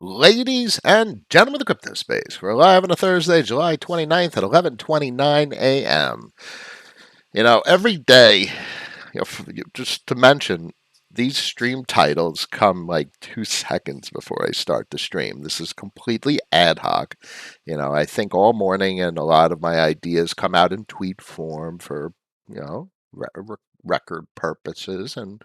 Ladies and gentlemen of the crypto space, we're live on a Thursday, July 29th at 11:29 a.m. Every day, just to mention, these stream titles come like 2 seconds before I start the stream. This is completely ad hoc. I think all morning, and a lot of my ideas come out in tweet form for, record purposes, and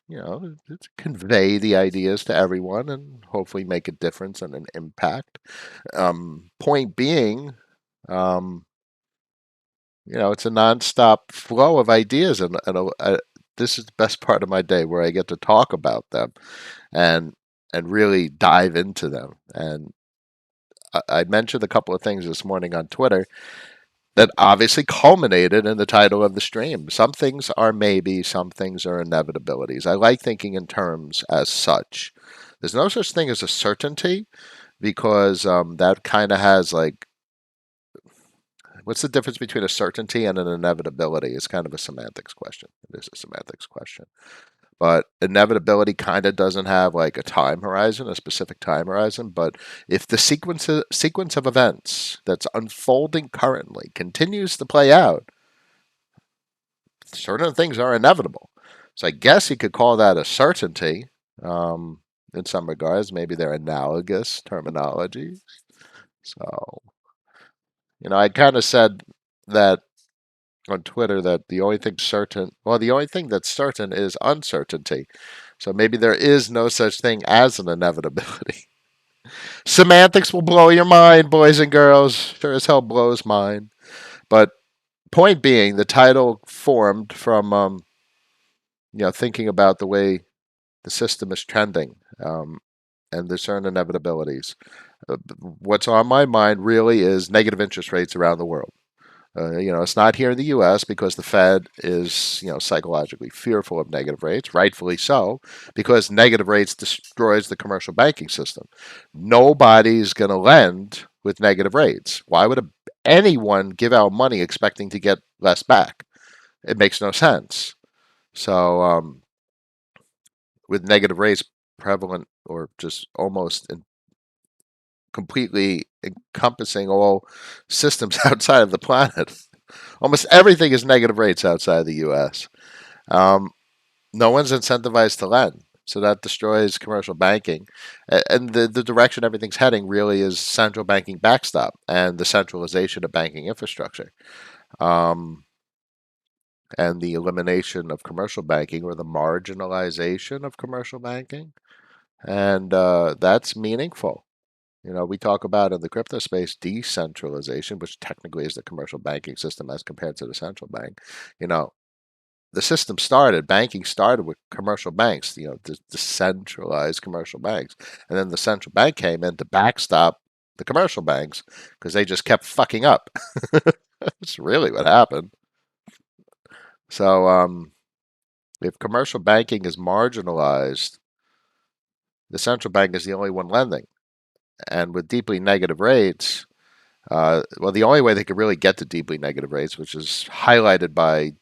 to convey the ideas to everyone and hopefully make a difference and an impact. Point being, um, it's a nonstop flow of ideas, and this is the best part of my day where I get to talk about them and and really dive into them. And I mentioned a couple of things this morning on Twitter that obviously culminated in the title of the stream. Some things are maybe, some things are inevitabilities. I like thinking in terms as such. There's no such thing as a certainty because that kind of has like, what's the difference between a certainty and an inevitability? It's kind of a semantics question. It is a semantics question. But inevitability kind of doesn't have like a time horizon, a specific time horizon. But if the sequence of events that's unfolding currently continues to play out, certain things are inevitable. So I guess you could call that a certainty um, in some regards. Maybe they're analogous terminology. So, I kind of said that on Twitter that the only thing that's certain is uncertainty. So maybe there is no such thing as an inevitability. Semantics will blow your mind, boys and girls. Sure as hell blows mine. But point being, the title formed from thinking about the way the system is trending, and there's certain inevitabilities. What's on my mind really is negative interest rates around the world. It's not here in the U.S. because the Fed is, psychologically fearful of negative rates, rightfully so, because negative rates destroys the commercial banking system. Nobody's going to lend with negative rates. Why would anyone give out money expecting to get less back? It makes no sense. So, with negative rates prevalent or just almost completely encompassing all systems outside of the planet. Almost everything is negative rates outside of the U.S. Um, no one's incentivized to lend, so that destroys commercial banking. And the direction everything's heading really is central banking backstop and the centralization of banking infrastructure, um, and the elimination of commercial banking or the marginalization of commercial banking, and that's meaningful. We talk about in the crypto space decentralization, which technically is the commercial banking system as compared to the central bank. You know, banking started with commercial banks, the decentralized commercial banks. And then the central bank came in to backstop the commercial banks because they just kept fucking up. That's really what happened. So, if commercial banking is marginalized, the central bank is the only one lending. And with deeply negative rates, well, the only way they could really get to deeply negative rates, which is highlighted by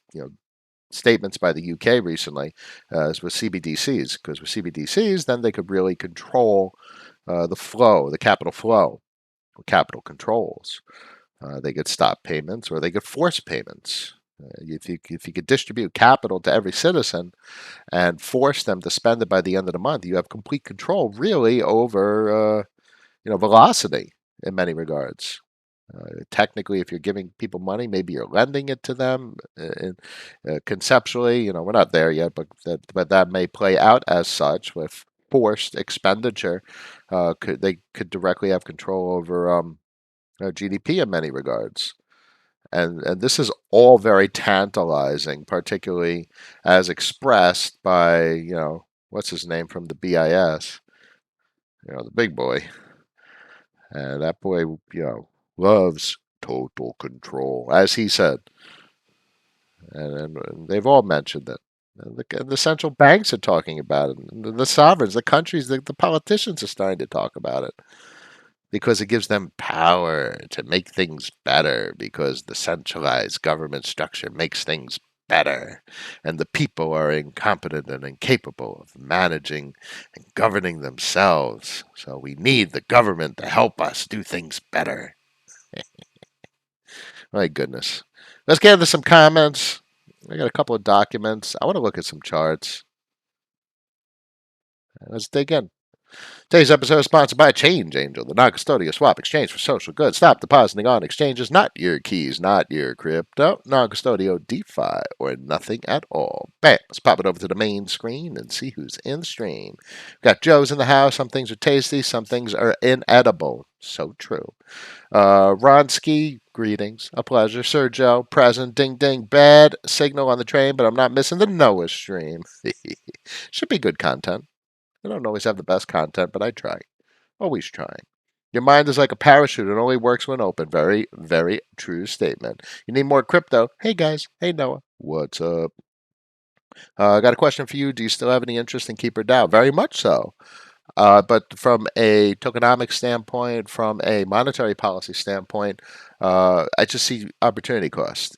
statements by the UK recently, is with CBDCs. Because with CBDCs, then they could really control the flow, the capital flow, capital controls. They could stop payments or they could force payments. If you could distribute capital to every citizen and force them to spend it by the end of the month, you have complete control, really, over velocity in many regards. Technically, if you're giving people money, maybe you're lending it to them. Conceptually, we're not there yet, but that may play out as such with forced expenditure. They could directly have control over GDP in many regards, and this is all very tantalizing, particularly as expressed by what's his name from the BIS, the big boy. And that boy, loves total control, as he said. And they've all mentioned it. And the central banks are talking about it. And the sovereigns, the countries, the politicians are starting to talk about it because it gives them power to make things better because the centralized government structure makes things better, and the people are incompetent and incapable of managing and governing themselves. So we need the government to help us do things better. My goodness. Let's get into some comments. I got a couple of documents. I want to look at some charts. Let's dig in. Today's episode is sponsored by Change Angel, the non-custodial swap exchange for social goods. Stop depositing on exchanges, not your keys, not your crypto, non-custodial DeFi, or nothing at all. Bam! Let's pop it over to the main screen and see who's in the stream. Got Joe's in the house. Some things are tasty, some things are inedible. So true. Ronsky, greetings. A pleasure. Sir Joe, present. Ding ding. Bad signal on the train, but I'm not missing the Noah stream. Should be good content. I don't always have the best content, but I try. Always trying. Your mind is like a parachute. It only works when open. Very, very true statement. You need more crypto. Hey, guys. Hey, Noah. What's up? I got a question for you. Do you still have any interest in Keeper DAO? Very much so. But from a tokenomics standpoint, from a monetary policy standpoint, I just see opportunity cost.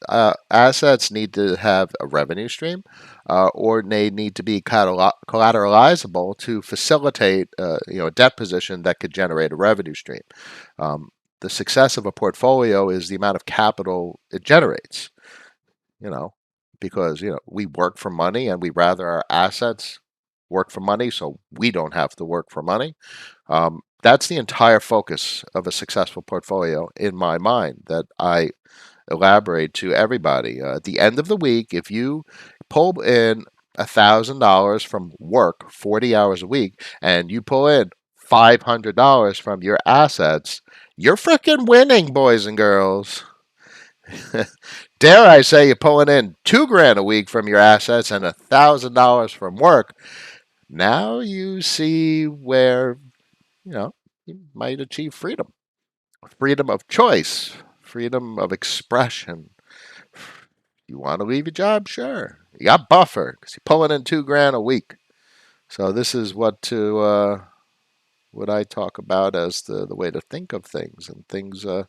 Assets need to have a revenue stream, or they need to be collateralizable to facilitate, a debt position that could generate a revenue stream. Um, the success of a portfolio is the amount of capital it generates. You know, because we work for money, and we rather our assets work for money, so we don't have to work for money. That's the entire focus of a successful portfolio in my mind that I elaborate to everybody. At the end of the week, if you pull in $1,000 from work 40 hours a week and you pull in $500 from your assets, you're freaking winning, boys and girls. Dare I say you're pulling in 2 grand a week from your assets and $1,000 from work. Now you see where you might achieve freedom, freedom of choice, freedom of expression. You want to leave your job? Sure. You got buffer because you're pulling in 2 grand a week. So this is what I talk about as the way to think of things, and things are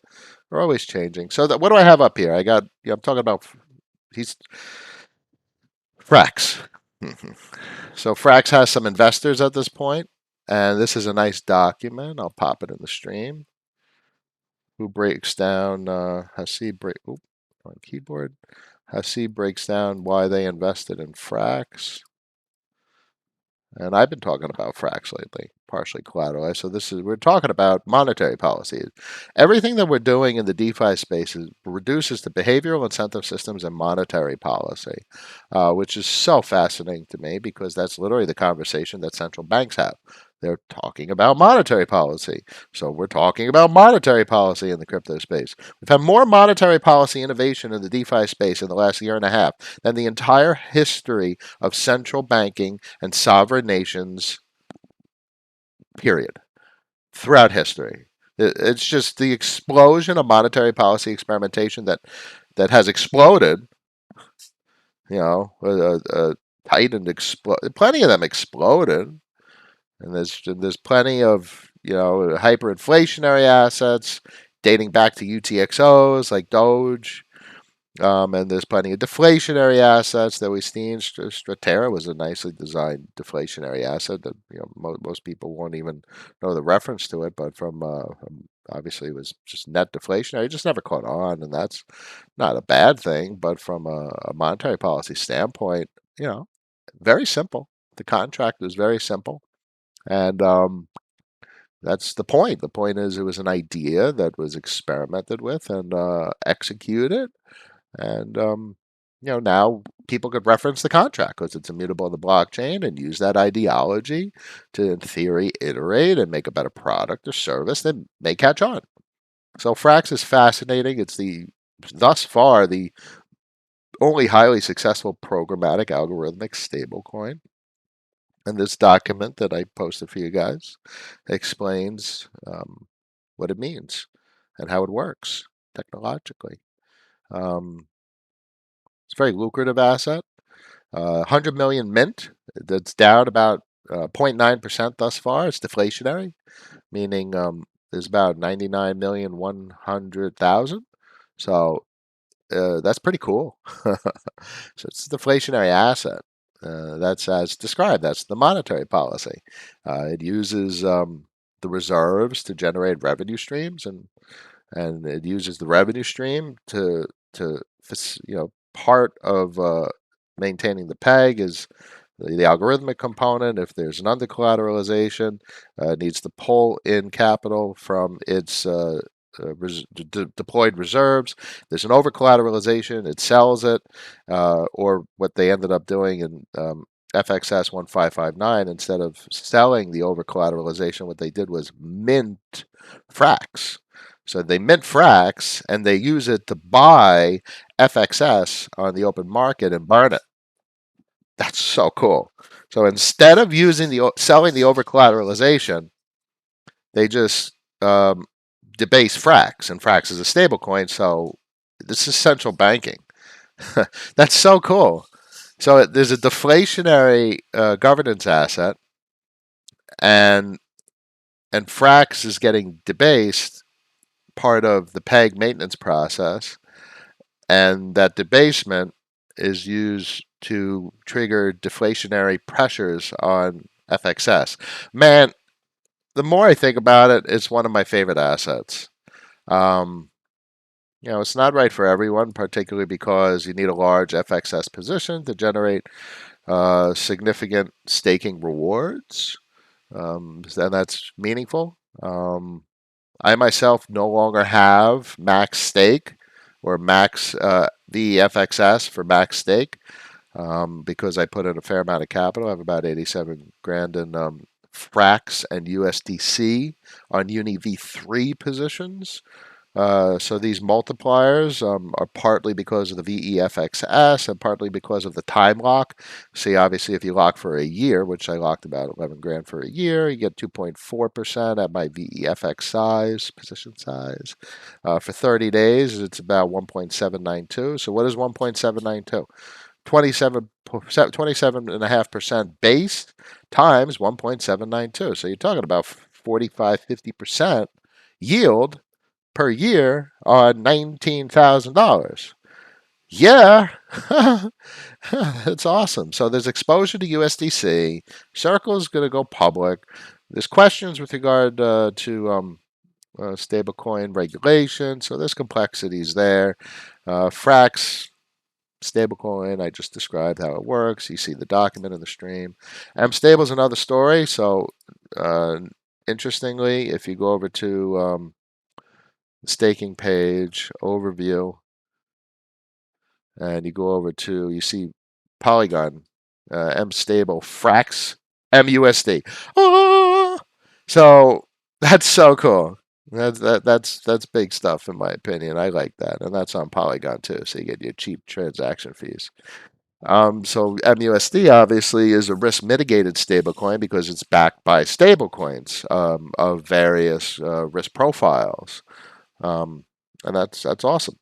always changing. So what do I have up here? I'm talking about he's Frax. So Frax has some investors at this point, and this is a nice document. I'll pop it in the stream. Who breaks down on keyboard. Hasid breaks down why they invested in Frax. And I've been talking about Frax lately, partially collateralized. So we're talking about monetary policy. Everything that we're doing in the DeFi space reduces the behavioral incentive systems and monetary policy, which is so fascinating to me because that's literally the conversation that central banks have. They're talking about monetary policy. So we're talking about monetary policy in the crypto space. We've had more monetary policy innovation in the DeFi space in the last year and a half than the entire history of central banking and sovereign nations, period, throughout history. It's just the explosion of monetary policy experimentation that has exploded. Tightened, plenty of them exploded, and there's plenty of hyperinflationary assets dating back to UTXOs like Doge. And there's plenty of deflationary assets that we've seen. Stratera was a nicely designed deflationary asset that most people won't even know the reference to it, but obviously it was just net deflationary. It just never caught on, and that's not a bad thing. But from a monetary policy standpoint, very simple. The contract was very simple, and that's the point. The point is, it was an idea that was experimented with and executed, and now people could reference the contract because it's immutable in the blockchain and use that ideology to, in theory, iterate and make a better product or service that may catch on. So Frax is fascinating. It's thus far the only highly successful programmatic algorithmic stablecoin. And this document that I posted for you guys explains what it means and how it works technologically. It's a very lucrative asset. 100 million mint. That's down about 0.9% thus far. It's deflationary, meaning there's about 99,100,000. So that's pretty cool. So it's a deflationary asset. That's as described. That's the monetary policy. It uses the reserves to generate revenue streams, and it uses the revenue stream to part of maintaining the peg is the algorithmic component. If there's an under collateralization, it needs to pull in capital from its deployed reserves. There's an over collateralization, it sells it, or what they ended up doing in FXS 1559, instead of selling the over collateralization, what they did was mint Frax. So they mint Frax and they use it to buy FXS on the open market and burn it. That's so cool. So instead of using the selling the over collateralization, they just debase Frax, and Frax is a stable coin. So this is central banking. That's so cool. So there's a deflationary governance asset, and Frax is getting debased, part of the peg maintenance process, and that debasement is used to trigger deflationary pressures on FXS. Man, the more I think about it, it's one of my favorite assets. Um, it's not right for everyone, particularly because you need a large FXS position to generate significant staking rewards, and that's meaningful. I myself no longer have max stake or max VFXS for max stake, because I put in a fair amount of capital. I have about 87 grand in Frax and USDC on Uni V3 positions. So these multipliers are partly because of the VEFXS and partly because of the time lock. See, obviously, if you lock for a year, which I locked about 11 grand for a year, you get 2.4% at my VEFX size, position size. For 30 days, it's about 1.792. So what is 1.792? 27.5% base times 1.792. So you're talking about 45, 50% yield per year on $19,000. Yeah, it's awesome. So there's exposure to USDC. Circle is going to go public. There's questions with regard to stablecoin regulation. So there's complexities there. Frax stablecoin, I just described how it works. You see the document in the stream. MStable is another story. So interestingly, if you go over to staking page overview, and you go over to, you see Polygon, MStable, Frax, MUSD. Ah! So that's so cool. That's big stuff in my opinion. I like that, and that's on Polygon too. So you get your cheap transaction fees. So MUSD obviously is a risk mitigated stablecoin because it's backed by stablecoins of various risk profiles. Um, and that's awesome.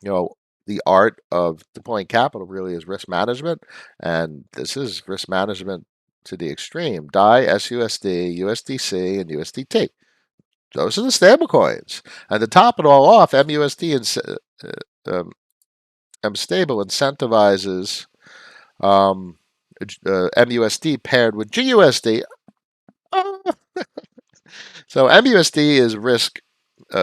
You know, the art of deploying capital really is risk management, and this is risk management to the extreme. DAI, SUSD, USDC, and USDT. Those are the stable coins. And to top it all off, MUSD and MStable incentivizes MUSD paired with GUSD. So MUSD is risk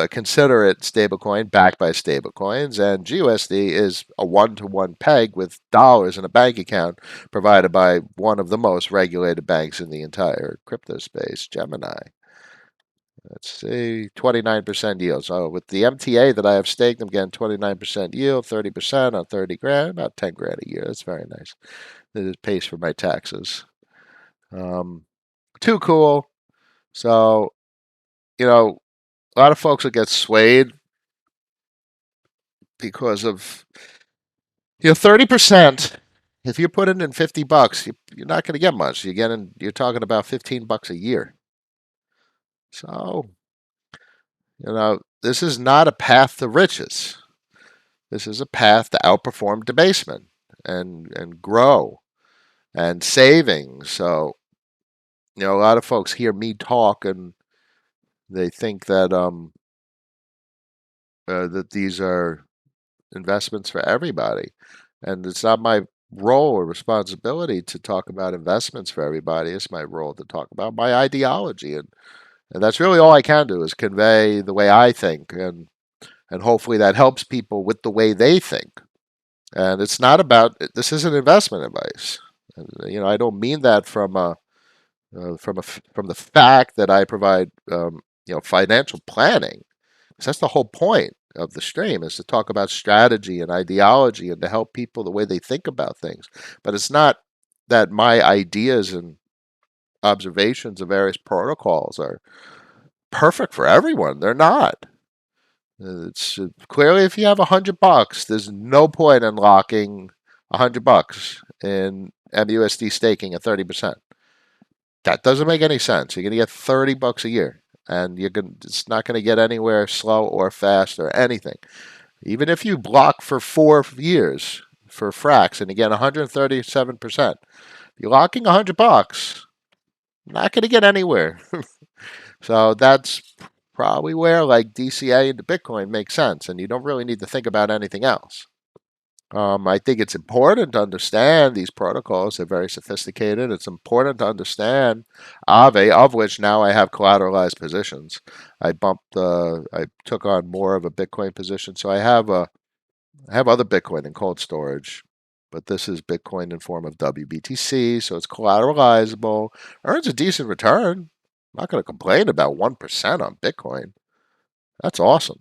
considerate stablecoin backed by stablecoins, and GUSD is a one-to-one peg with dollars in a bank account provided by one of the most regulated banks in the entire crypto space, Gemini. Let's see, 29% yield. So with the MTA that I have staked, I'm getting 29% yield, 30% on 30 grand, about 10 grand a year. That's very nice. It pays for my taxes. Too cool. So, a lot of folks will get swayed because of 30%. If you put it in $50, you're not going to get much. You're talking about $15 a year. So, this is not a path to riches. This is a path to outperform debasement and grow and saving. So, a lot of folks hear me talk and they think that that these are investments for everybody. And it's not my role or responsibility to talk about investments for everybody. It's my role to talk about my ideology. And that's really all I can do is convey the way I think. And hopefully that helps people with the way they think. And it's not about, this isn't investment advice. I don't mean that from the fact that I provide financial planning. 'Cause that's the whole point of the stream is to talk about strategy and ideology and to help people the way they think about things. But it's not that my ideas and observations of various protocols are perfect for everyone. They're not. It's clearly if you have $100, there's no point in locking $100 in MUSD staking at 30%. That doesn't make any sense. You're going to get $30 a year, and it's not going to get anywhere slow or fast or anything. Even if you block for 4 years for Frax and you get 137%, you're locking $100, not going to get anywhere. So that's probably where like DCA into Bitcoin makes sense, and you don't really need to think about anything else. I think it's important to understand these protocols. They're very sophisticated. It's important to understand Aave, of which now I have collateralized positions. I took on more of a Bitcoin position, so I have other Bitcoin in cold storage, but this is Bitcoin in form of WBTC, so it's collateralizable. Earns a decent return. I'm not going to complain about 1% on Bitcoin. That's awesome.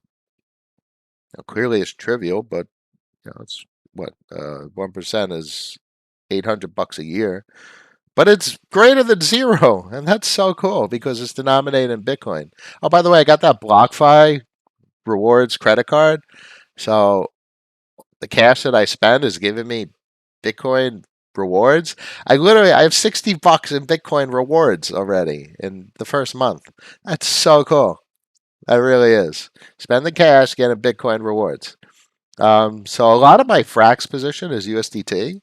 Clearly, it's trivial, but it's what 1% is $800 a year, but it's greater than zero, and that's so cool because it's denominated in Bitcoin. Oh, by the way, I got that BlockFi rewards credit card, so the cash that I spend is giving me Bitcoin rewards. I have $60 in Bitcoin rewards already in the first month. That's so cool. That really is. Spend the cash, get a Bitcoin rewards. So a lot of my Frax position is USDT.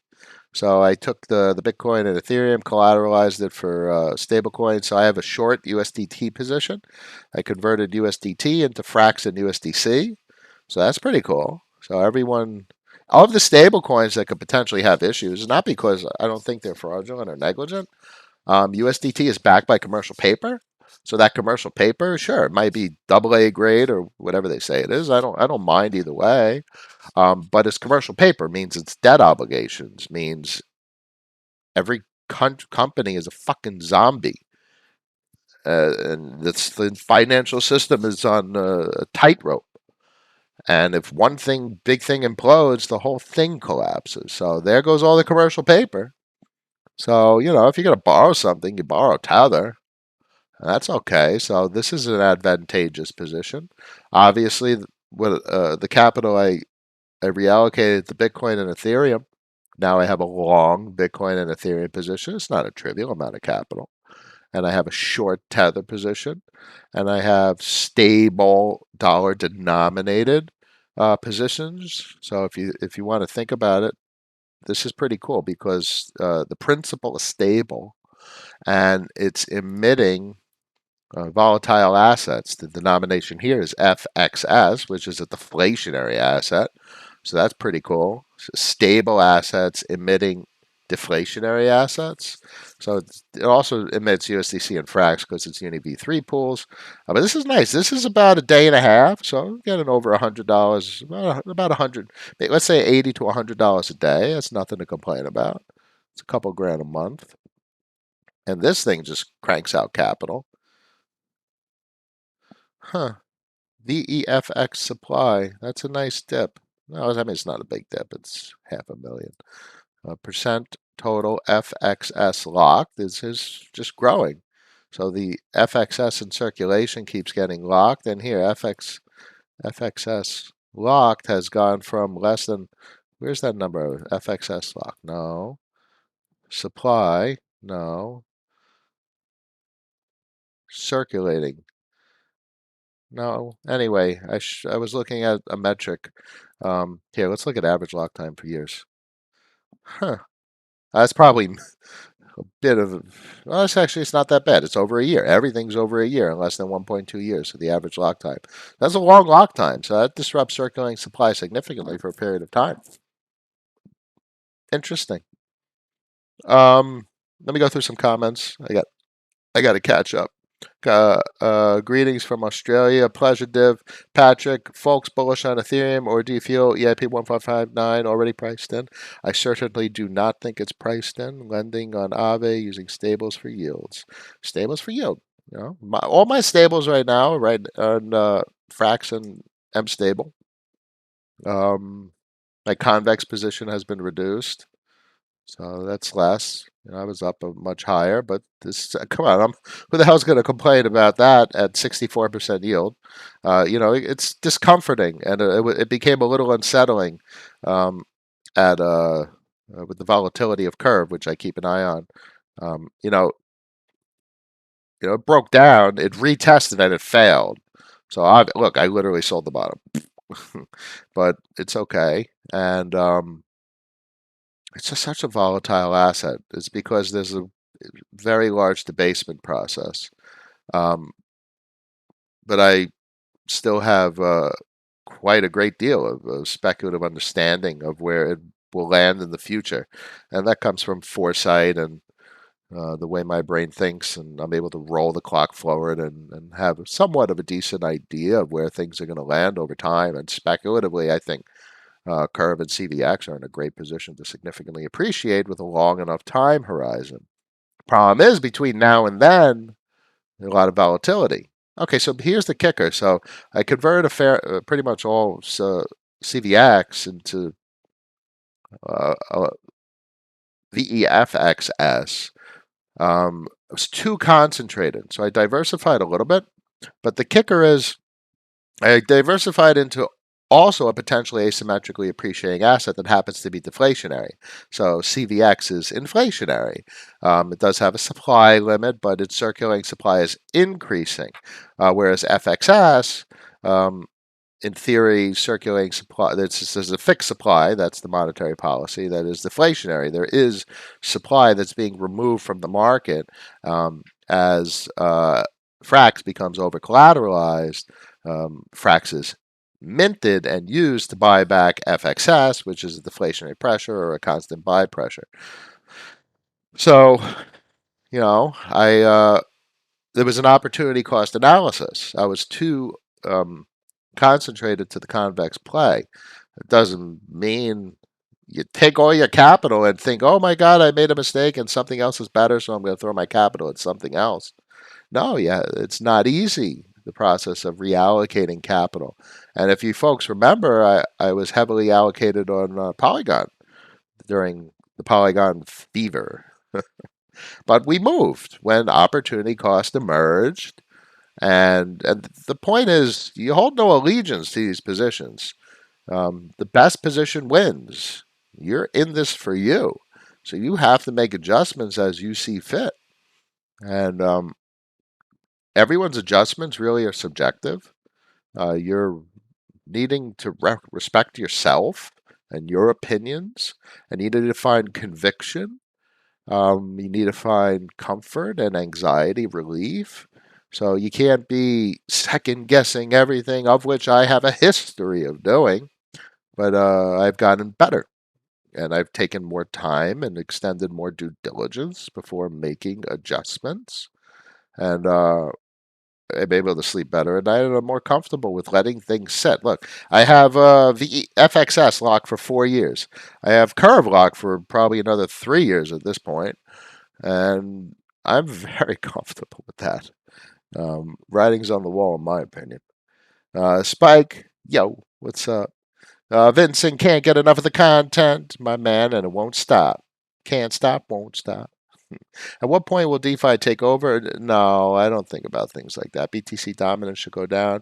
So I took the Bitcoin and Ethereum, collateralized it for stablecoin. So I have a short USDT position. I converted USDT into Frax and USDC. So that's pretty cool. So all of the stable coins that could potentially have issues, not because I don't think they're fraudulent or negligent. USDT is backed by commercial paper. So that commercial paper, sure, it might be AA grade or whatever they say it is. I don't mind either way. But it's commercial paper means it's debt obligations, means every company is a fucking zombie. And the financial system is on a tightrope. And if one big thing implodes, the whole thing collapses. So there goes all the commercial paper. So, if you're going to borrow something, you borrow Tether. That's okay. So this is an advantageous position. Obviously, with the capital I reallocated to Bitcoin and Ethereum. Now I have a long Bitcoin and Ethereum position. It's not a trivial amount of capital. And I have a short Tether position. And I have stable dollar denominated positions. So if you want to think about it, this is pretty cool because the principal is stable and it's emitting volatile assets. The denomination here is FXS, which is a deflationary asset. So that's pretty cool. So stable assets emitting deflationary assets. So it also emits USDC and Frax because it's Uni V3 pools. But this is nice. This is about a day and a half. So I'm getting over $100, about 100, let's say 80 to $100 a day. That's nothing to complain about. It's a couple grand a month. And this thing just cranks out capital. Huh. VEFX supply. That's a nice dip. No, I mean, it's not a big dip. It's half a million. Percent total FXS locked is just growing. So the FXS in circulation keeps getting locked. And here, FXS locked has gone from less than, where's that number? FXS locked. No. Supply. No. Circulating. No. Anyway, I was looking at a metric. Here, let's look at average lock time for years. Huh. That's probably bit of, well, it's not that bad. It's over a year. Everything's over a year in less than 1.2 years, so the average lock time. That's a long lock time, so that disrupts circulating supply significantly for a period of time. Interesting. Let me go through some comments. I got to catch up. Greetings from Australia. Pleasure, Div. Patrick, folks bullish on Ethereum, or do you feel EIP 1559 already priced in? I certainly do not think it's priced in. Lending on Aave using stables for yields. Stables for yield. You know, all my stables right now, right on Frax and MStable. My convex position has been reduced. So that's less. You know, I was up a much higher, but this, come on, who the hell's going to complain about that at 64% yield? You know, it's discomforting, and it became a little unsettling um, at with the volatility of curve, which I keep an eye on. Um, you know, it broke down, it retested, and it failed. So I literally sold the bottom, but it's okay, and it's just such a volatile asset. It's because there's a very large debasement process. Um, but I still have quite a great deal of speculative understanding of where it will land in the future. And that comes from foresight and the way my brain thinks. And I'm able to roll the clock forward and have somewhat of a decent idea of where things are going to land over time. And speculatively, I think Curve and CVX are in a great position to significantly appreciate with a long enough time horizon. Problem is, between now and then, a lot of volatility. Okay, so here's the kicker. So I converted pretty much all CVX into VEFXS. It was too concentrated, so I diversified a little bit. But the kicker is I diversified into also a potentially asymmetrically appreciating asset that happens to be deflationary. So CVX is inflationary. It does have a supply limit, but its circulating supply is increasing, whereas FXS, in theory, circulating supply, there's a fixed supply, that's the monetary policy, that is deflationary. There is supply that's being removed from the market as Frax becomes over collateralized. Frax is minted and used to buy back FXS, which is a deflationary pressure or a constant buy pressure. So, there was an opportunity cost analysis. I was too concentrated to the convex play. It doesn't mean you take all your capital and think, oh my God, I made a mistake and something else is better, so I'm going to throw my capital at something else. No, yeah, it's not easy, the process of reallocating capital. And if you folks remember, I was heavily allocated on Polygon during the Polygon fever. But we moved when opportunity cost emerged. And the point is, you hold no allegiance to these positions. The best position wins. You're in this for you. So you have to make adjustments as you see fit. And everyone's adjustments really are subjective. You're needing to respect yourself and your opinions, and you need to find conviction. You need to find comfort and anxiety relief. So you can't be second guessing everything, of which I have a history of doing, but I've gotten better. And I've taken more time and extended more due diligence before making adjustments. And I'm able to sleep better at night, and I'm more comfortable with letting things sit. Look, I have the FXS locked for 4 years. I have Curve locked for probably another 3 years at this point, and I'm very comfortable with that. Writing's on the wall, in my opinion. Spike, yo, what's up? Vincent can't get enough of the content, my man, and it won't stop. Can't stop, won't stop. At what point will DeFi take over? No, I don't think about things like that. BTC dominance should go down.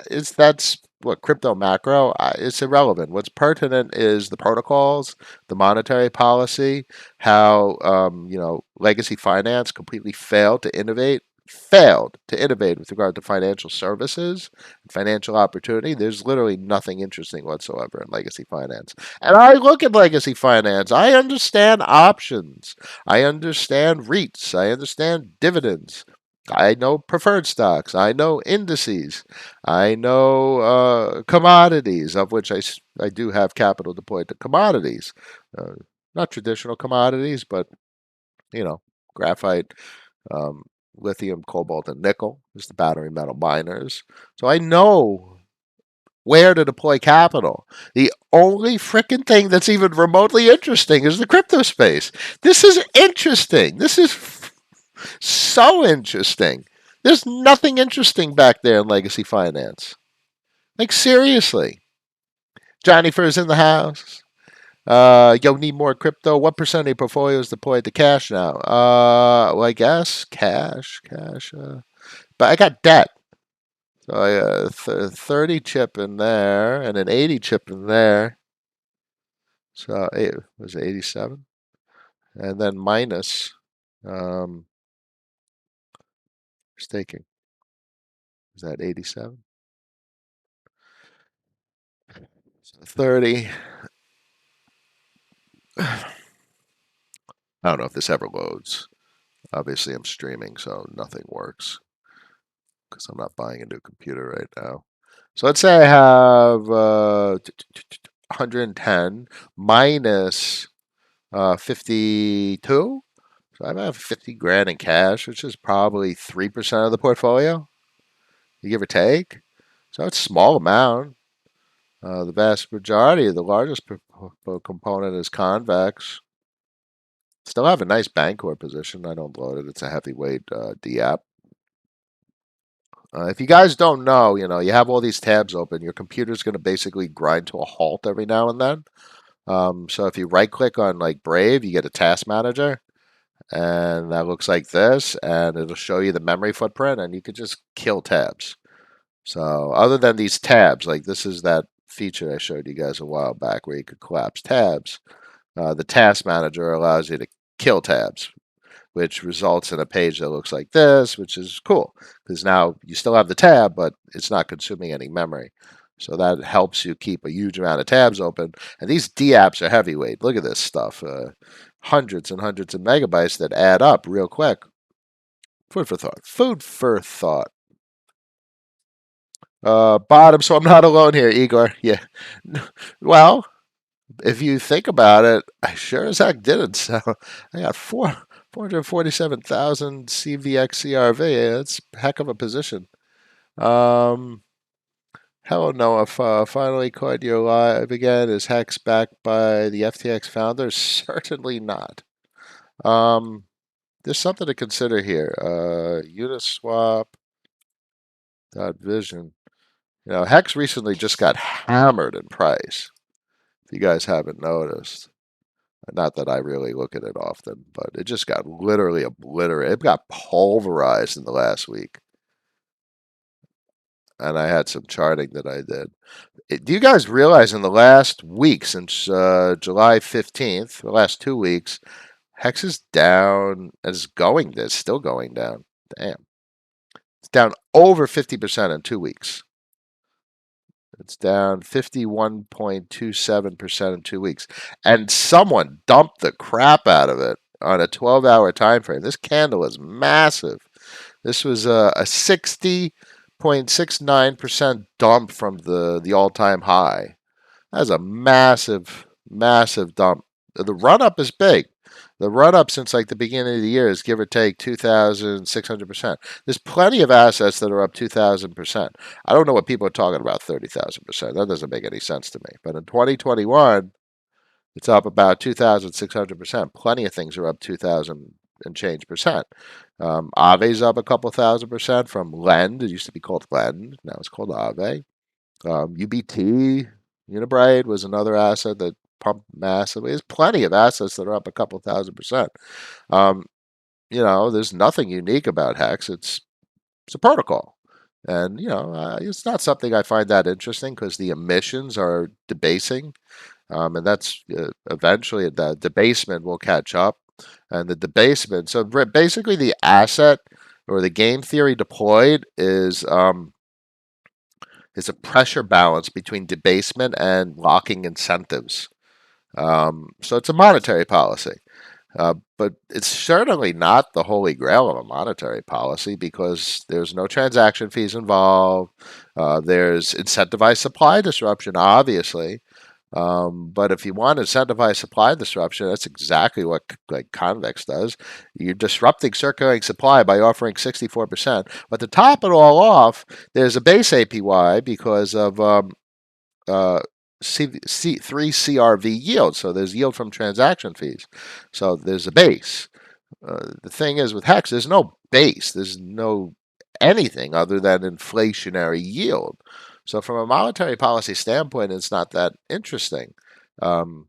That's what crypto macro. It's irrelevant. What's pertinent is the protocols, the monetary policy, how legacy finance completely failed to innovate failed to innovate with regard to financial services and financial opportunity. There's literally nothing interesting whatsoever in legacy finance. And I look at legacy finance. I understand options. I understand REITs. I understand dividends. I know preferred stocks. I know indices. I know commodities, of which I do have capital deployed to commodities. Uh, Not traditional commodities, but, you know, graphite, um, lithium, cobalt, and nickel is the battery metal miners. So I know where to deploy capital. The only freaking thing that's even remotely interesting is the crypto space. This is interesting. This is so interesting. There's nothing interesting back there in legacy finance. Like, seriously. Johnny Fur's in the house. Yo, need more crypto. What percent of your portfolio is deployed to cash now? Well, I guess cash. But I got debt. So I got a 30 chip in there and an 80 chip in there. So it was 87. And then minus um, staking. Is that 87? So 30. I don't know if this ever loads. Obviously, I'm streaming, so nothing works because I'm not buying a new computer right now. So let's say I have 110 minus 52. So I have 50 grand in cash, which is probably 3% of the portfolio, you give or take. So it's a small amount. The vast majority, the largest component is convex. Still have a nice Bancorp position. I don't load it. It's a heavyweight D-app. If you guys don't know, you have all these tabs open. Your computer's going to basically grind to a halt every now and then. So if you right click on like Brave, you get a task manager, and that looks like this, and it'll show you the memory footprint, and you could just kill tabs. So other than these tabs, like this is that feature I showed you guys a while back where you could collapse tabs. The task manager allows you to kill tabs, which results in a page that looks like this, which is cool because now you still have the tab, but it's not consuming any memory. So that helps you keep a huge amount of tabs open. And these D apps are heavyweight. Look at this stuff. Hundreds and hundreds of megabytes that add up real quick. Food for thought. Food for thought. Bottom, so I'm not alone here, Igor. Yeah. Well, if you think about it, I sure as heck didn't. So I got 447,000 CVX CRV. That's a heck of a position. Um, Hello, Noah. Finally caught you live again. Is Hex backed by the FTX founders? Certainly not. Um, there's something to consider here. Uniswap. Vision. Hex recently just got hammered in price. If you guys haven't noticed. Not that I really look at it often, but it just got literally obliterated. It got pulverized in the last week. And I had some charting that I did. Do you guys realize in the last week, since July 15th, the last 2 weeks, Hex is down, it's still going down. Damn. It's down over 50% in 2 weeks. It's down 51.27% in 2 weeks. And someone dumped the crap out of it on a 12-hour time frame. This candle is massive. This was a 60.69% dump from the all-time high. That's a massive, massive dump. The run-up is big. The run-up since like the beginning of the year is give or take 2,600%. There's plenty of assets that are up 2,000%. I don't know what people are talking about 30,000%. That doesn't make any sense to me. But in 2021, it's up about 2,600%. Plenty of things are up 2,000 and change percent. Ave's up a couple thousand% from Lend. It used to be called Lend. Now it's called Ave. UBT, Unibride was another asset that pumped massively. There's plenty of assets that are up a couple thousand%. Um, there's nothing unique about Hex. It's a protocol. And, it's not something I find that interesting because the emissions are debasing. And that's eventually the debasement will catch up. And the debasement, so basically the asset or the game theory deployed is a pressure balance between debasement and locking incentives. So it's a monetary policy. But it's certainly not the holy grail of a monetary policy because there's no transaction fees involved. There's incentivized supply disruption, obviously. But if you want to incentivize supply disruption, that's exactly what like Convex does. You're disrupting circulating supply by offering 64%. But to top it all off, there's a base APY because of C3 CRV yield. So there's yield from transaction fees. So there's a base. The thing is with Hex, there's no base. There's no anything other than inflationary yield. So from a monetary policy standpoint, it's not that interesting. Um,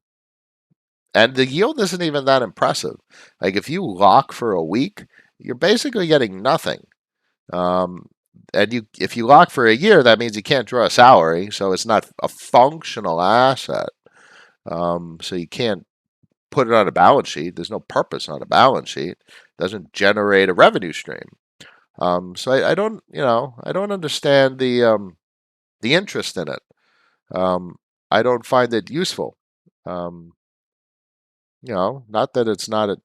and the yield isn't even that impressive. Like if you lock for a week, you're basically getting nothing. Um, and if you lock for a year, that means you can't draw a salary, so it's not a functional asset. So you can't put it on a balance sheet. There's no purpose on a balance sheet. It doesn't generate a revenue stream. So I don't, I don't understand the interest in it. Um, I don't find it useful. Um, not that it's not a,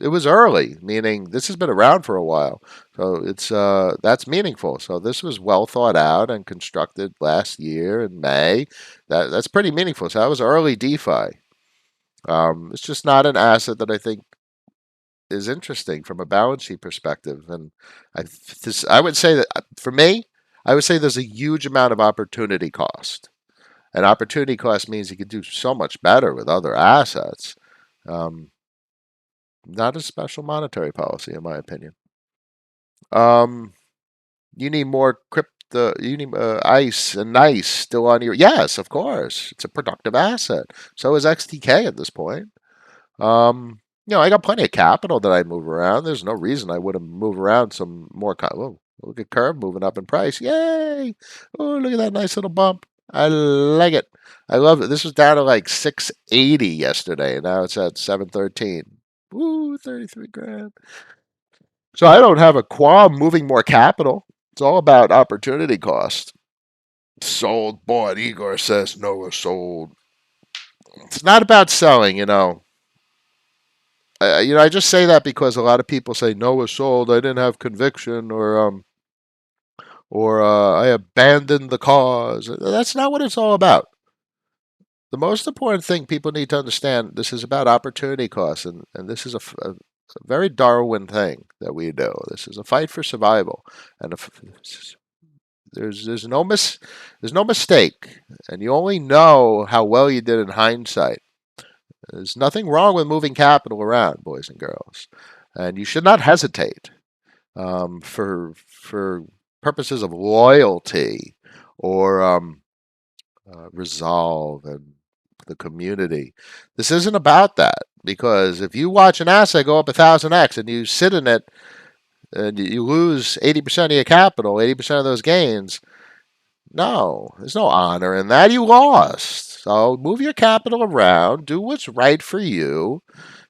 it was early, meaning this has been around for a while. So that's meaningful. So this was well thought out and constructed last year in May. That's pretty meaningful. So that was early DeFi. It's just not an asset that I think is interesting from a balance sheet perspective. And I would say that for me, I would say there's a huge amount of opportunity cost. And opportunity cost means you can do so much better with other assets. Um, Not a special monetary policy, in my opinion. Um, you need more crypto. You need ice and nice still on your. Yes, of course, it's a productive asset. So is XTK at this point. I got plenty of capital that I move around. There's no reason I wouldn't move around some more. Oh, look at Curve moving up in price. Yay! Oh, look at that nice little bump. I like it. I love it. This was down to like 680 yesterday. Now it's at 713. Woo, 33 grand. So I don't have a qualm moving more capital. It's all about opportunity cost. Sold, bought. Igor says Noah sold. It's not about selling. I just say that because a lot of people say Noah sold. I didn't have conviction, or I abandoned the cause. That's not what it's all about. The most important thing people need to understand: this is about opportunity costs, and this is a very Darwin thing that we do. This is a fight for survival, and there's no mistake, and you only know how well you did in hindsight. There's nothing wrong with moving capital around, boys and girls, and you should not hesitate for purposes of loyalty or resolve and the community. This isn't about that because if you watch an asset go up 1,000x and you sit in it and you lose 80% of your capital, 80% of those gains, no, there's no honor in that. You lost. So move your capital around, do what's right for you.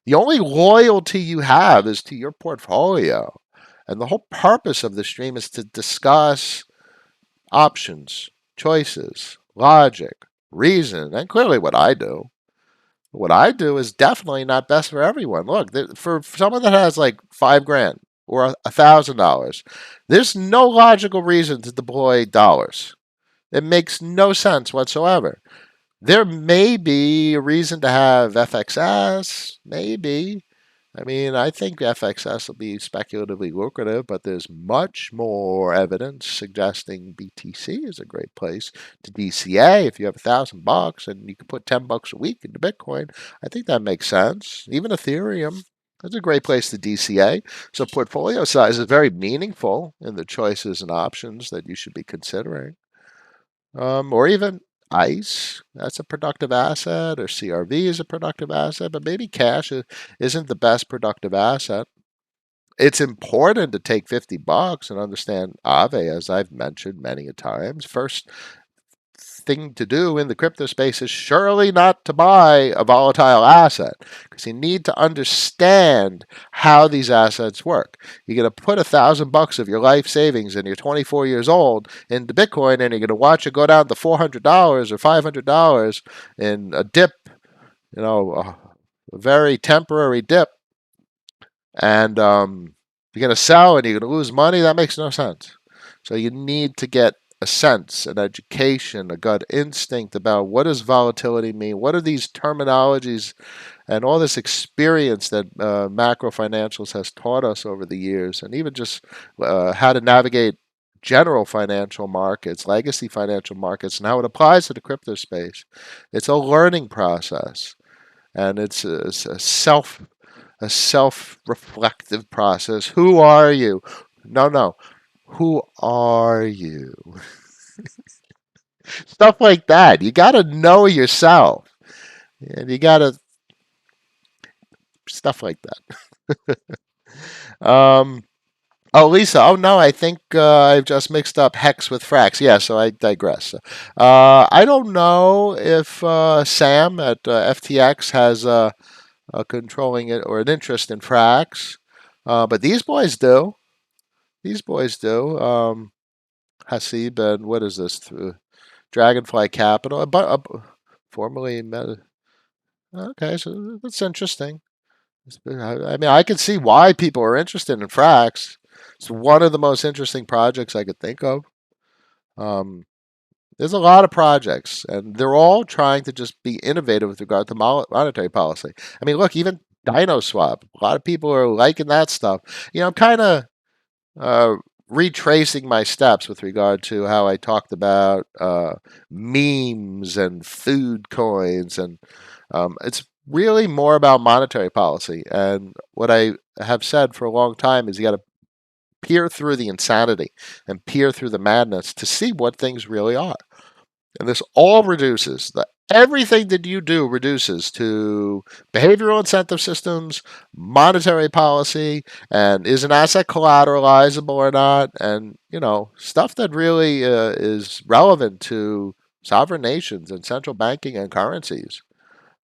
The only loyalty you have is to your portfolio. And the whole purpose of the stream is to discuss options, choices, logic, reason, and clearly what I do. What I do is definitely not best for everyone. Look, for someone that has like 5 grand or $1,000, there's no logical reason to deploy dollars. It makes no sense whatsoever. There may be a reason to have FXS, maybe. I mean, I think FXS will be speculatively lucrative, but there's much more evidence suggesting BTC is a great place to DCA. If you have $1,000 and you can put $10 a week into Bitcoin, I think that makes sense. Even Ethereum, that's a great place to DCA. So portfolio size is very meaningful in the choices and options that you should be considering. Or even ICE, that's a productive asset, or CRV is a productive asset, but maybe cash isn't the best productive asset. It's important to take $50 and understand AVE, as I've mentioned many a times. First thing to do in the crypto space is surely not to buy a volatile asset, because you need to understand how these assets work. You're going to put $1,000 of your life savings and you're 24 years old into Bitcoin, and you're going to watch it go down to $400 or $500 in a dip, a very temporary dip, and you're going to sell and you're going to lose money. That makes no sense. So you need to get a sense, an education, a gut instinct about what does volatility mean? What are these terminologies and all this experience that macro financials has taught us over the years, and even just how to navigate general financial markets, legacy financial markets, and how it applies to the crypto space. It's a learning process, and it's a self reflective process. Who are you? No, no. Who are you? Stuff like that. You got to know yourself, and you got to stuff like that. Oh, Lisa. Oh no, I think I've just mixed up Hex with Frax. Yeah, so I digress. I don't know if Sam at FTX has a controlling it or an interest in Frax, but these boys do. These boys do. Hasib and what is this? Dragonfly Capital, but formerly Meta. Okay, so that's interesting. I mean, I can see why people are interested in Frax. It's one of the most interesting projects I could think of. Um, there's a lot of projects, and they're all trying to just be innovative with regard to monetary policy. I mean, look, even Dino Swap. A lot of people are liking that stuff. I'm kind of uh, retracing my steps with regard to how I talked about memes and food coins, and it's really more about monetary policy. And what I have said for a long time is you got to peer through the insanity and peer through the madness to see what things really are. And this all reduces everything that you do reduces to behavioral incentive systems, monetary policy, and is an asset collateralizable or not, and stuff that really is relevant to sovereign nations and central banking and currencies,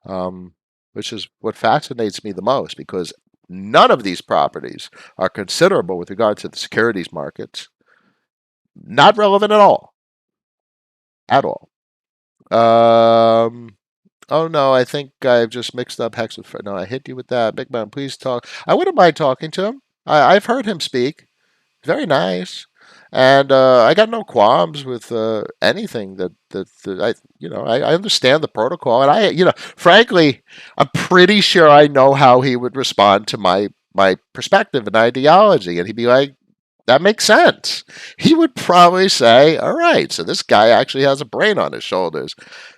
um, which is what fascinates me the most, because none of these properties are considerable with regard to the securities markets. Not relevant at all, at all. Um, Oh no, I think I've just mixed up Hex with Fred. No, I hit you with that. Big Man, please talk. I wouldn't mind talking to him. I've heard him speak. Very nice, and I got no qualms with anything that I I understand the protocol, and frankly, I'm pretty sure I know how he would respond to my perspective and ideology, and he'd be like, that makes sense. He would probably say, all right, so this guy actually has a brain on his shoulders.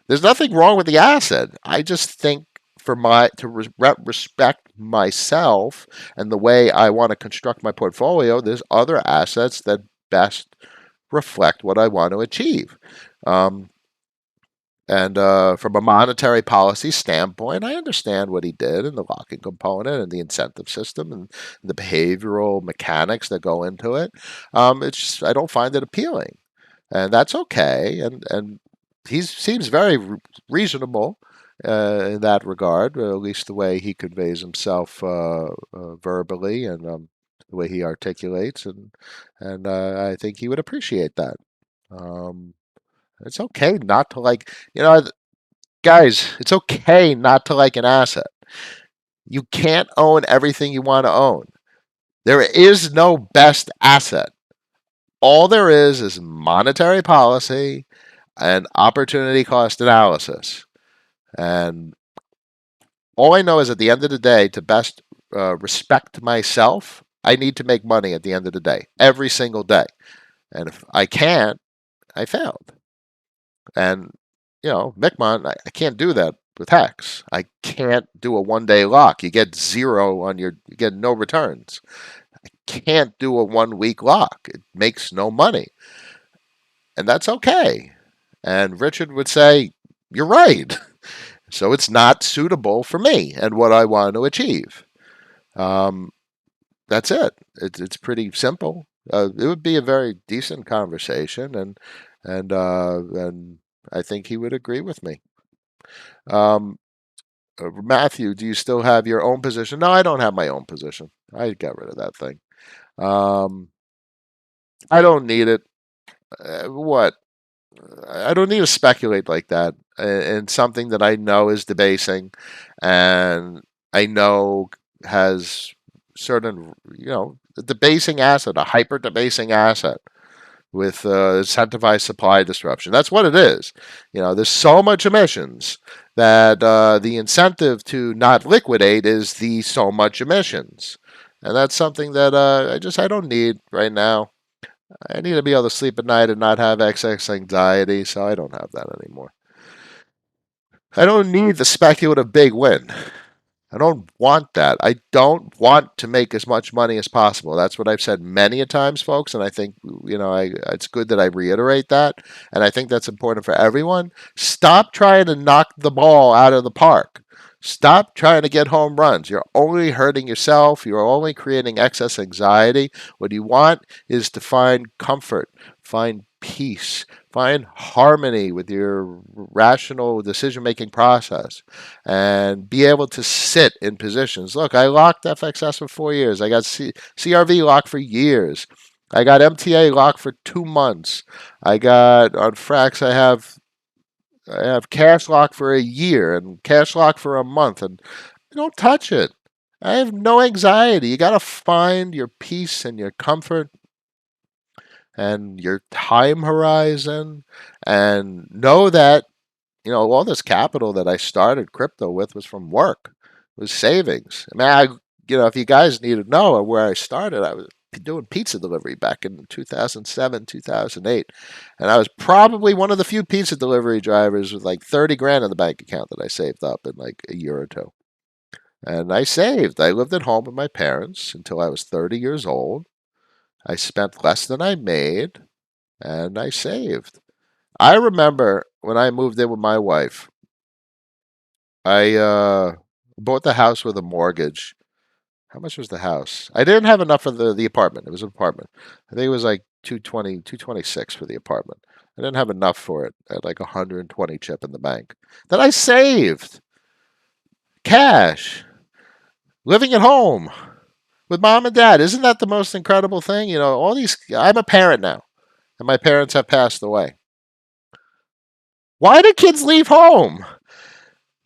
There's nothing wrong with the asset. I just think for respect myself and the way I want to construct my portfolio, there's other assets that best reflect what I want to achieve. Um, and from a monetary policy standpoint, I understand what he did and the locking component and the incentive system and the behavioral mechanics that go into it. It's just, I don't find it appealing, and that's okay. And he seems very reasonable in that regard, or at least the way he conveys himself verbally, and the way he articulates, and I think he would appreciate that. Um, it's okay not to like, guys, it's okay not to like an asset. You can't own everything you want to own. There is no best asset. All there is monetary policy and opportunity cost analysis. And all I know is at the end of the day, to best respect myself, I need to make money at the end of the day, every single day. And if I can't, I failed. And Mi'kmaq, I can't do that with Hex. I can't do a 1 day lock. You get zero you get no returns. I can't do a 1 week lock. It makes no money. And that's okay. And Richard would say, you're right. So it's not suitable for me and what I want to achieve. Um, that's it. It's pretty simple. It would be a very decent conversation, and I think he would agree with me. Um, Matthew, do you still have your own position? No, I don't have my own position. I got rid of that thing. Um, I don't need it. What? I don't need to speculate like that in something that I know is debasing, and I know has certain, a debasing asset, a hyper debasing asset with incentivized supply disruption. That's what it is. There's so much emissions that the incentive to not liquidate is the so much emissions, and that's something that I don't need right now. I need to be able to sleep at night and not have excess anxiety, so I don't have that anymore. I don't need the speculative big win. I don't want that. I don't want to make as much money as possible. That's what I've said many a times, folks, and I think it's good that I reiterate that, and I think that's important for everyone. Stop trying to knock the ball out of the park. Stop trying to get home runs. You're only hurting yourself. You're only creating excess anxiety. What you want is to find comfort, find peace, find harmony with your rational decision making process, and be able to sit in positions. Look, I locked FXS for 4 years. I got CRV locked for years. I got MTA locked for 2 months. I got on Frax. I have cash lock for a year and cash lock for a month, and I don't touch it. I have no anxiety. You got to find your peace and your comfort and your time horizon, and know that all this capital that I started crypto with was from work, it was savings. I mean, if you guys need to know where I started, I was doing pizza delivery back in 2007, 2008. And I was probably one of the few pizza delivery drivers with like 30 grand in the bank account that I saved up in like a year or two. And I saved. I lived at home with my parents until I was 30 years old. I spent less than I made, and I saved. I remember when I moved in with my wife, I bought the house with a mortgage. How much was the house? I didn't have enough for the apartment. It was an apartment. I think it was like 220, 226 for the apartment. I didn't have enough for it. I had like 120 chip in the bank that I saved cash, living at home with mom and dad. Isn't that the most incredible thing? All these. I'm a parent now, and my parents have passed away. Why do kids leave home?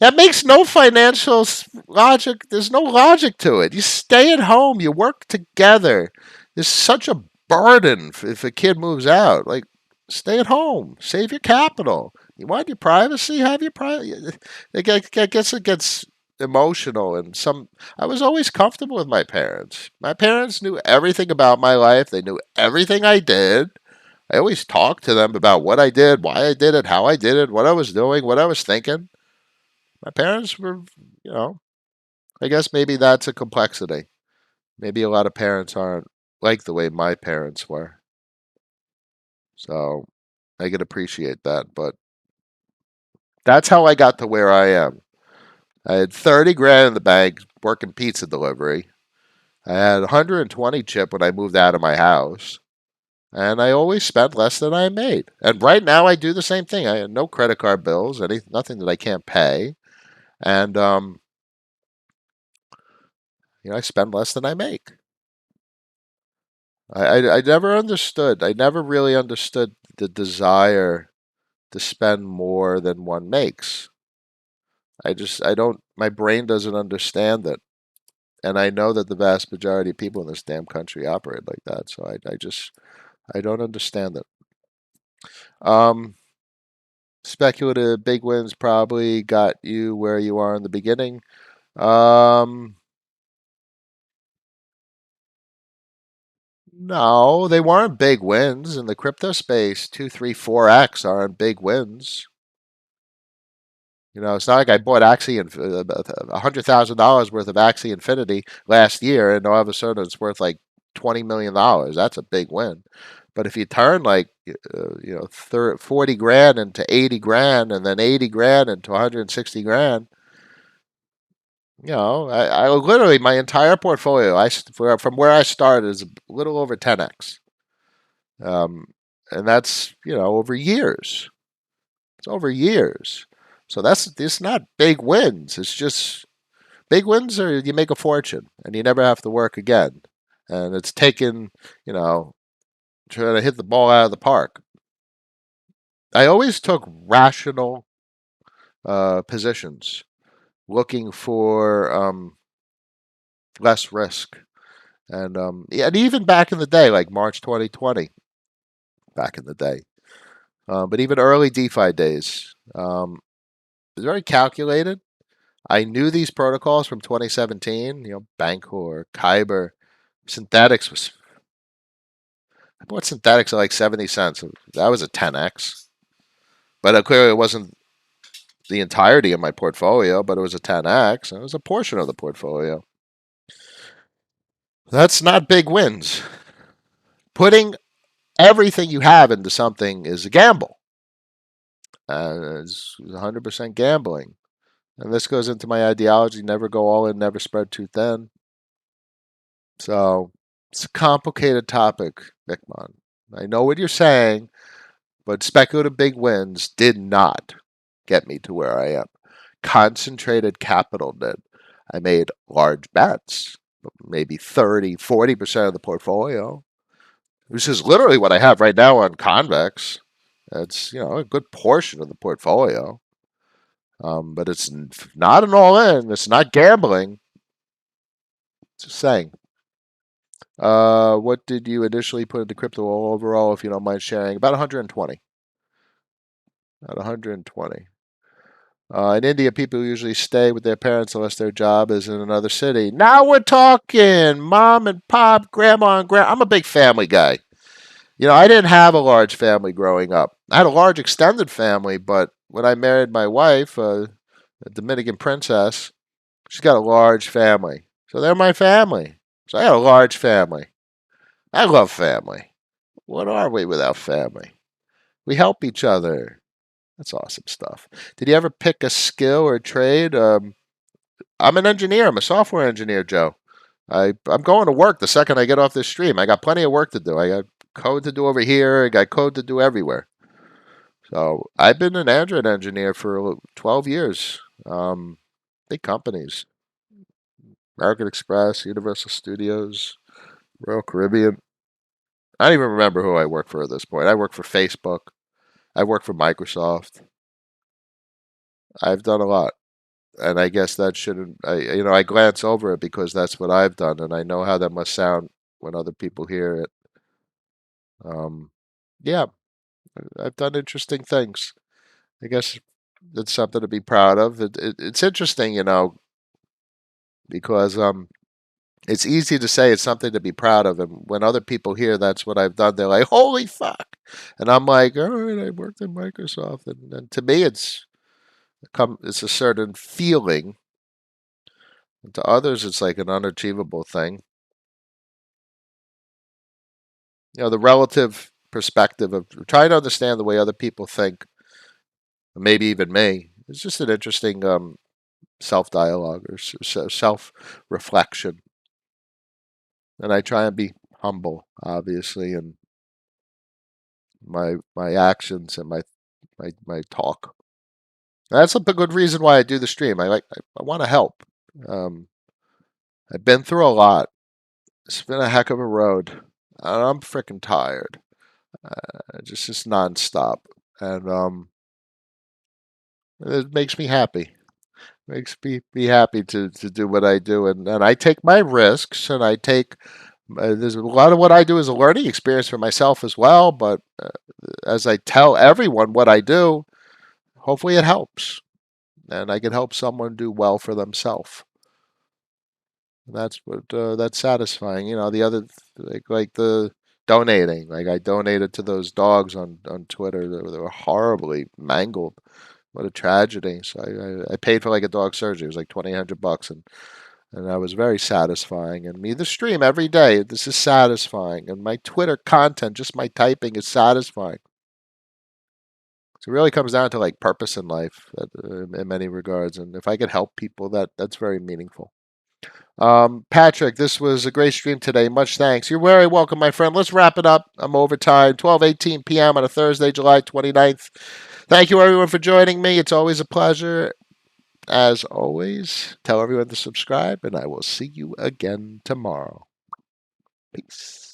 That makes no financial logic. There's no logic to it. You stay at home. You work together. There's such a burden if a kid moves out. Like, stay at home. Save your capital. You want your privacy? Have your privacy. I guess it gets emotional. And I was always comfortable with my parents. My parents knew everything about my life. They knew everything I did. I always talked to them about what I did, why I did it, how I did it, what I was doing, what I was thinking. My parents were, you know, I guess maybe that's a complexity. Maybe a lot of parents aren't like the way my parents were. So I can appreciate that. But that's how I got to where I am. I had 30 grand in the bank working pizza delivery. I had 120 chip when I moved out of my house. And I always spent less than I made. And right now I do the same thing. I have no credit card bills, nothing that I can't pay. And I spend less than I make. I never understood. I never really understood the desire to spend more than one makes. I don't, my brain doesn't understand it. And I know that the vast majority of people in this damn country operate like that. So I don't understand it. Um, Speculative big wins probably got you where you are in the beginning. Um, no, they weren't big wins in the crypto space. 2, 3, 4x aren't big wins. It's not like I bought Axie and $100,000 worth of Axie Infinity last year, and all of a sudden it's worth like $20 million. That's a big win. But if you turn like 40 grand into 80 grand, and then 80 grand into 160 grand, I literally my entire portfolio, from where I started, is a little over 10x, and that's over years. It's over years. So it's not big wins. It's just big wins are you make a fortune and you never have to work again. And it's taken, you know, trying to hit the ball out of the park. I always took rational positions, looking for less risk. And yeah, and even back in the day, like March 2020, back in the day, but even early DeFi days, it was very calculated. I knew these protocols from 2017, Bancor, Kyber, Synthetics was. I bought Synthetics at like 70 cents. That was a 10x. But clearly it wasn't the entirety of my portfolio, but it was a 10x. And it was a portion of the portfolio. That's not big wins. Putting everything you have into something is a gamble. It's 100% gambling. And this goes into my ideology: never go all in, never spread too thin. So it's a complicated topic, Bickman. I know what you're saying, but speculative big wins did not get me to where I am. Concentrated capital did. I made large bets, maybe 30, 40% of the portfolio, which is literally what I have right now on Convex. It's, a good portion of the portfolio. But it's not an all in. It's not gambling. Just saying. What did you initially put into crypto overall, if you don't mind sharing? About 120. About 120. In India, people usually stay with their parents unless their job is in another city. Now we're talking mom and pop, grandma and I'm a big family guy. I didn't have a large family growing up. I had a large extended family, but when I married my wife, a Dominican princess, she's got a large family. So they're my family. So I got a large family. I love family. What are we without family? We help each other. That's awesome stuff. Did you ever pick a skill or trade? I'm an engineer. I'm a software engineer, Joe. I'm going to work the second I get off this stream. I got plenty of work to do. I got code to do over here. I got code to do everywhere. So I've been an Android engineer for 12 years. Big companies: American Express, Universal Studios, Royal Caribbean. I don't even remember who I work for at this point. I work for Facebook. I work for Microsoft. I've done a lot. And I guess that shouldn't. I glance over it because that's what I've done, and I know how that must sound when other people hear it. Um, yeah, I've done interesting things. I guess it's something to be proud of. It's interesting, because it's easy to say it's something to be proud of, and when other people hear that's what I've done, they're like, "Holy fuck!" And I'm like, "All right, I worked at Microsoft," and to me, it's a certain feeling. And to others, it's like an unachievable thing. The relative perspective of trying to understand the way other people think, maybe even me. It's just an interesting self dialogue or self reflection. And I try and be humble, obviously, in my actions and my talk. And that's a good reason why I do the stream. I want to help. Um, I've been through a lot. It's been a heck of a road. And I'm freaking tired. Just nonstop. And it makes me happy. Makes me be happy to do what I do, and I take my risks, and I take. There's a lot of what I do is a learning experience for myself as well. But as I tell everyone what I do, hopefully it helps, and I can help someone do well for themselves. That's satisfying. The other, like the donating. Like I donated to those dogs on Twitter. They were horribly mangled. What a tragedy. So I paid for like a dog surgery. It was like $2,800, and that was very satisfying. And me, the stream every day, this is satisfying. And my Twitter content, just my typing, is satisfying. So it really comes down to like purpose in life, in many regards. And if I could help people, that's very meaningful. Patrick, this was a great stream today. Much thanks. You're very welcome, my friend. Let's wrap it up. I'm over time. 12:18 p.m. on a Thursday, July 29th. Thank you, everyone, for joining me. It's always a pleasure. As always, tell everyone to subscribe, and I will see you again tomorrow. Peace.